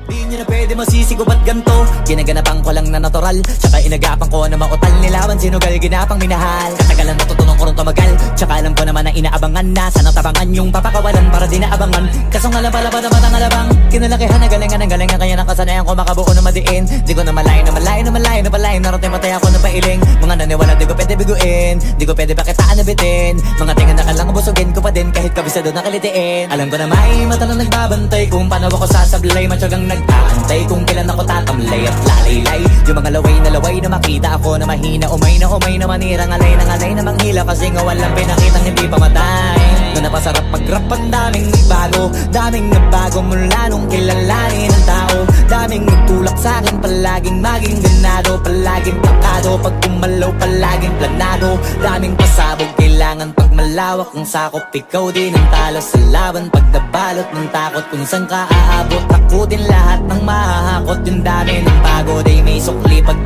Di nyo na pwede masisigo ba't ganto? Ginaganapan ko lang na natural, tsaka inagapan ko na mautal. Nilawan sinugal, ginapang minahal. Katagalan natutunan ko rin tumagal, tsaka alam ko naman na inaabangan na. Sanang tabangan yung papakawalan para di naabangan. Kaso nga lang pala ba naman ang alabang kinalakihan na galingan ng galingan. Kaya nakasanayan ko makabuo na madiin. Di ko na malayo na malayo na malayo na palayo. Narating matay ako na pailing. Mga naniwala di ko pwede biguin, di ko pwede pakitaan na bitin. Mga tingan na kalang busugin ko pa din kahit kabisado na kalitiin. Alam ko na may mata na nagbabantay kung paano ako sasablay. Matyagang nag-aantay kung kailan ako tatamlay at lalaylay. Yung mga laway na makita ako na mahina. Umay na manirang alay na manghila. Kasi nga walang pinakitang hindi pamatay. Na napasarap mag-rap ang daming nagbago. Daming nagbago mula nung kilalanin ng tao. Daming nagtulak sa'kin palaging maging ganado. Palaging pakado pag kumalaw palaging planado. Daming pasabog kailangan pag malawak ang sakop. Ikaw din ang talo sa laban pag nabalot ng takot. Kung saan ka aabot ako din lahat ng mahahakot. Yung dami ng pagod ay may sukli pag